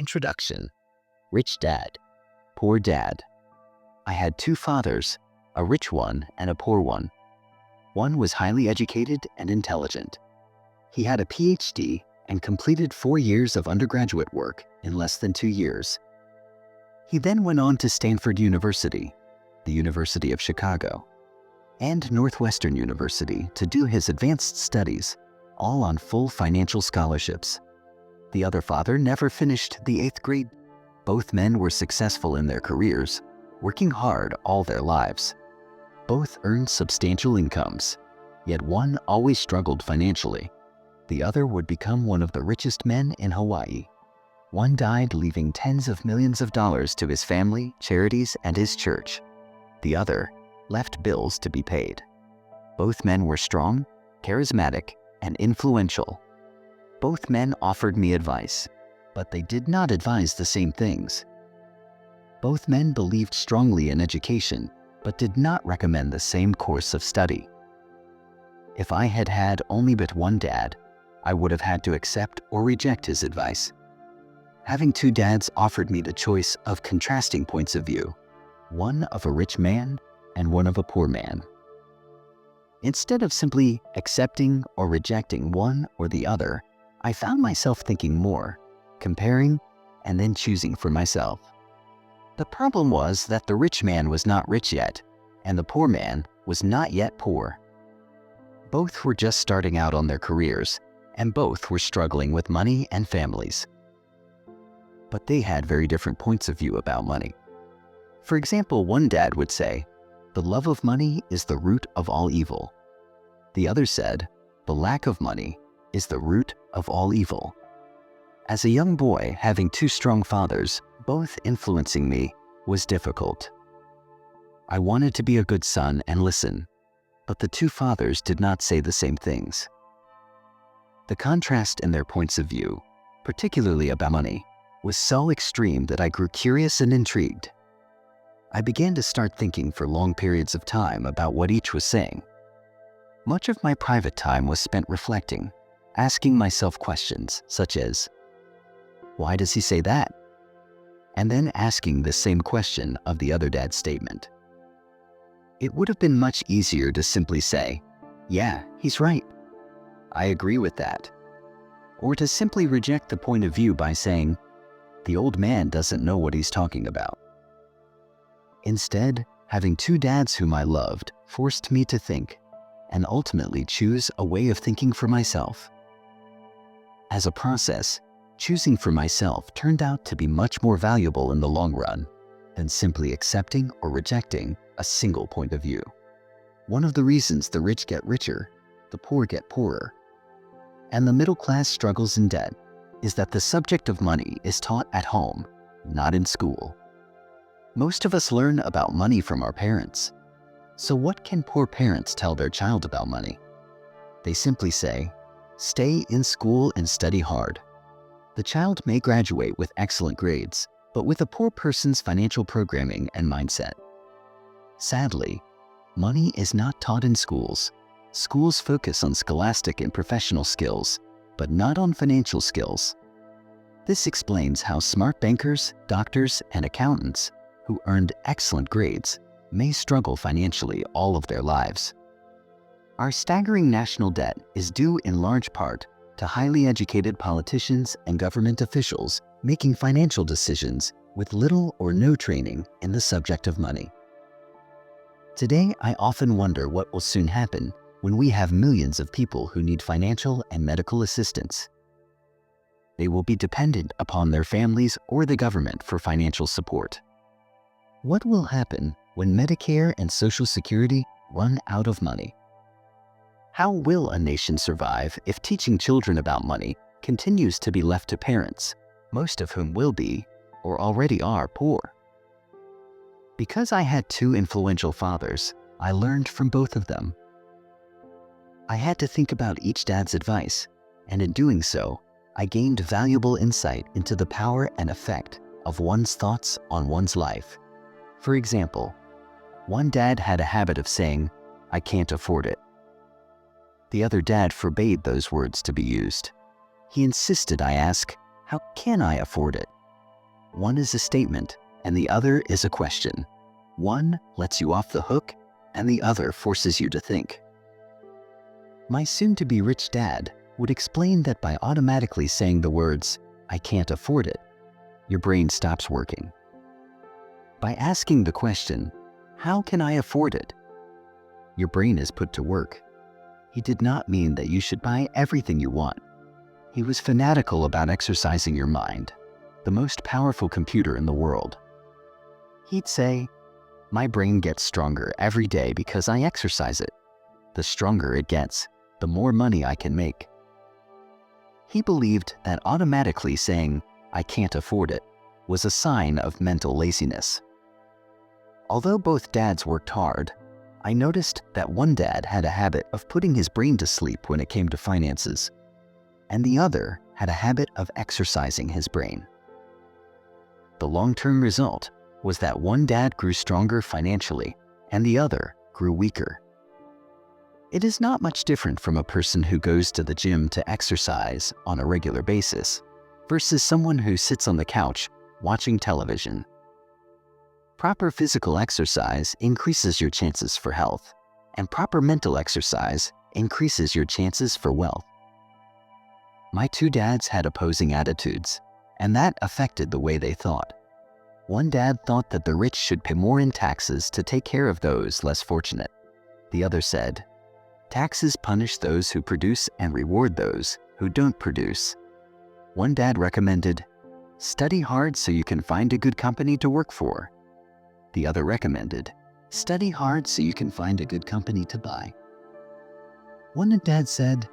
Introduction. Rich Dad, Poor Dad. I had two fathers, a rich one and a poor one. One was highly educated and intelligent. He had a PhD and completed 4 years of undergraduate work in less than 2 years. He then went on to Stanford University, the University of Chicago, and Northwestern University to do his advanced studies, all on full financial scholarships. The other father never finished the 8th grade. Both men were successful in their careers, working hard all their lives. Both earned substantial incomes, yet one always struggled financially. The other would become one of the richest men in Hawaii. One died leaving tens of millions of dollars to his family, charities, and his church. The other left bills to be paid. Both men were strong, charismatic, and influential. Both men offered me advice, but they did not advise the same things. Both men believed strongly in education, but did not recommend the same course of study. If I had had only but one dad, I would have had to accept or reject his advice. Having two dads offered me the choice of contrasting points of view, one of a rich man and one of a poor man. Instead of simply accepting or rejecting one or the other, I found myself thinking more, comparing, and then choosing for myself. The problem was that the rich man was not rich yet, and the poor man was not yet poor. Both were just starting out on their careers, and both were struggling with money and families. But they had very different points of view about money. For example, one dad would say, "The love of money is the root of all evil." The other said, "The lack of money is the root of all evil." As a young boy, having two strong fathers, both influencing me, was difficult. I wanted to be a good son and listen, but the two fathers did not say the same things. The contrast in their points of view, particularly about money, was so extreme that I grew curious and intrigued. I began to start thinking for long periods of time about what each was saying. Much of my private time was spent reflecting, asking myself questions such as, "Why does he say that?" And then asking the same question of the other dad's statement. It would have been much easier to simply say, "Yeah, he's right. I agree with that." Or to simply reject the point of view by saying, "The old man doesn't know what he's talking about." Instead, having two dads whom I loved forced me to think and ultimately choose a way of thinking for myself. As a process, choosing for myself turned out to be much more valuable in the long run than simply accepting or rejecting a single point of view. One of the reasons the rich get richer, the poor get poorer, and the middle class struggles in debt is that the subject of money is taught at home, not in school. Most of us learn about money from our parents. So what can poor parents tell their child about money? They simply say, "Stay in school and study hard." The child may graduate with excellent grades, but with a poor person's financial programming and mindset. Sadly, money is not taught in schools. Schools focus on scholastic and professional skills, but not on financial skills. This explains how smart bankers, doctors, and accountants who earned excellent grades may struggle financially all of their lives. Our staggering national debt is due in large part to highly educated politicians and government officials making financial decisions with little or no training in the subject of money. Today, I often wonder what will soon happen when we have millions of people who need financial and medical assistance. They will be dependent upon their families or the government for financial support. What will happen when Medicare and Social Security run out of money? How will a nation survive if teaching children about money continues to be left to parents, most of whom will be, or already are, poor? Because I had two influential fathers, I learned from both of them. I had to think about each dad's advice, and in doing so, I gained valuable insight into the power and effect of one's thoughts on one's life. For example, one dad had a habit of saying, "I can't afford it." The other dad forbade those words to be used. He insisted I ask, "How can I afford it?" One is a statement, and the other is a question. One lets you off the hook, and the other forces you to think. My soon-to-be rich dad would explain that by automatically saying the words, "I can't afford it," your brain stops working. By asking the question, "How can I afford it?" your brain is put to work. He did not mean that you should buy everything you want. He was fanatical about exercising your mind, the most powerful computer in the world. He'd say, "My brain gets stronger every day because I exercise it. The stronger it gets, the more money I can make." He believed that automatically saying, "I can't afford it," was a sign of mental laziness. Although both dads worked hard, I noticed that one dad had a habit of putting his brain to sleep when it came to finances, and the other had a habit of exercising his brain. The long-term result was that one dad grew stronger financially and the other grew weaker. It is not much different from a person who goes to the gym to exercise on a regular basis versus someone who sits on the couch watching television. Proper physical exercise increases your chances for health, and proper mental exercise increases your chances for wealth. My two dads had opposing attitudes, and that affected the way they thought. One dad thought that the rich should pay more in taxes to take care of those less fortunate. The other said, "Taxes punish those who produce and reward those who don't produce." One dad recommended, "Study hard so you can find a good company to work for." The other recommended, "Study hard so you can find a good company to buy." One dad said,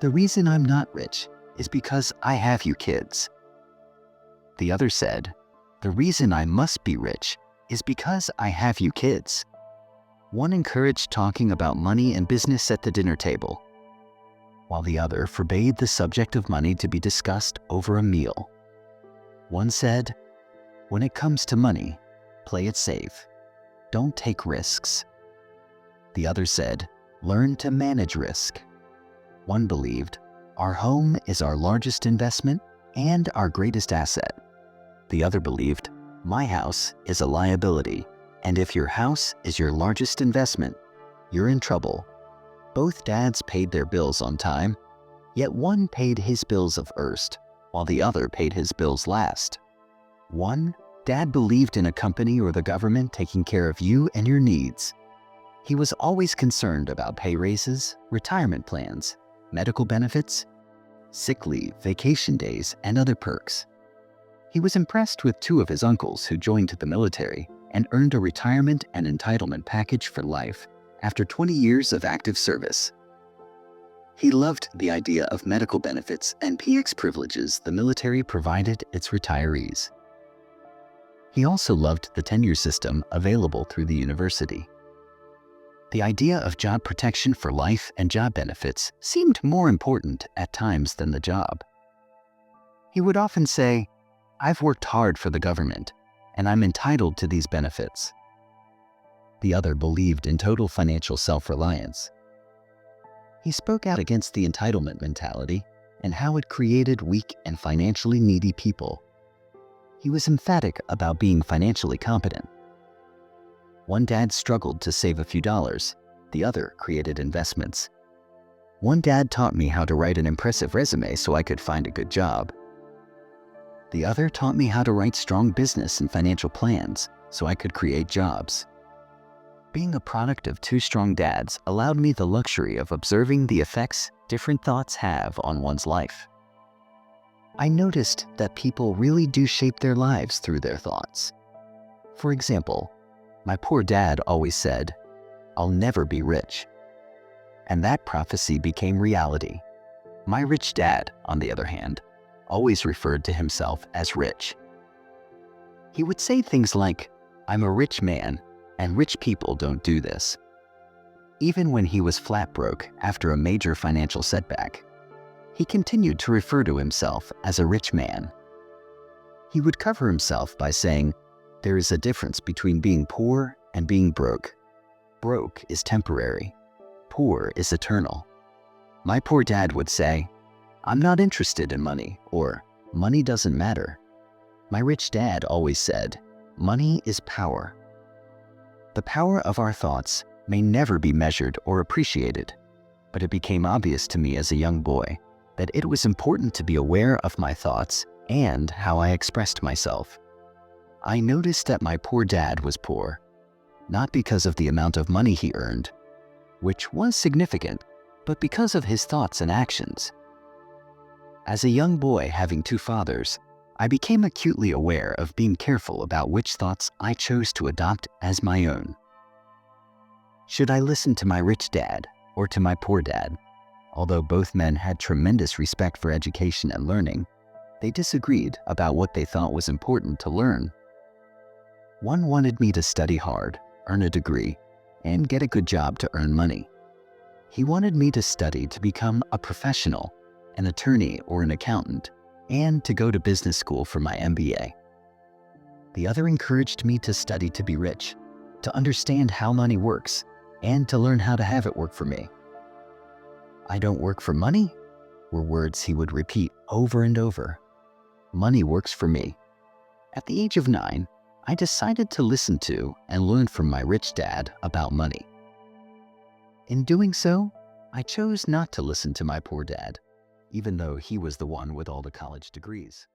"The reason I'm not rich is because I have you kids." The other said, "The reason I must be rich is because I have you kids." One encouraged talking about money and business at the dinner table, while the other forbade the subject of money to be discussed over a meal. One said, "When it comes to money, play it safe. Don't take risks." The other said, "Learn to manage risk." One believed, "Our home is our largest investment and our greatest asset." The other believed, "My house is a liability, and if your house is your largest investment, you're in trouble." Both dads paid their bills on time, yet one paid his bills of first, while the other paid his bills last. One dad believed in a company or the government taking care of you and your needs. He was always concerned about pay raises, retirement plans, medical benefits, sick leave, vacation days, and other perks. He was impressed with two of his uncles who joined the military and earned a retirement and entitlement package for life after 20 years of active service. He loved the idea of medical benefits and PX privileges the military provided its retirees. He also loved the tenure system available through the university. The idea of job protection for life and job benefits seemed more important at times than the job. He would often say, "I've worked hard for the government, and I'm entitled to these benefits." The other believed in total financial self-reliance. He spoke out against the entitlement mentality and how it created weak and financially needy people. He was emphatic about being financially competent. One dad struggled to save a few dollars, the other created investments. One dad taught me how to write an impressive resume so I could find a good job. The other taught me how to write strong business and financial plans so I could create jobs. Being a product of two strong dads allowed me the luxury of observing the effects different thoughts have on one's life. I noticed that people really do shape their lives through their thoughts. For example, my poor dad always said, "I'll never be rich." And that prophecy became reality. My rich dad, on the other hand, always referred to himself as rich. He would say things like, "I'm a rich man, and rich people don't do this." Even when he was flat broke after a major financial setback, he continued to refer to himself as a rich man. He would cover himself by saying, "There is a difference between being poor and being broke. Broke is temporary. Poor is eternal." My poor dad would say, "I'm not interested in money," or "Money doesn't matter." My rich dad always said, "Money is power." The power of our thoughts may never be measured or appreciated, but it became obvious to me as a young boy that it was important to be aware of my thoughts and how I expressed myself. I noticed that my poor dad was poor, not because of the amount of money he earned, which was significant, but because of his thoughts and actions. As a young boy having two fathers, I became acutely aware of being careful about which thoughts I chose to adopt as my own. Should I listen to my rich dad or to my poor dad? Although both men had tremendous respect for education and learning, they disagreed about what they thought was important to learn. One wanted me to study hard, earn a degree, and get a good job to earn money. He wanted me to study to become a professional, an attorney or an accountant, and to go to business school for my MBA. The other encouraged me to study to be rich, to understand how money works, and to learn how to have it work for me. "I don't work for money," were words he would repeat over and over. Money works for me. At the age of 9, I decided to listen to and learn from my rich dad about money. In doing so, I chose not to listen to my poor dad, even though he was the one with all the college degrees.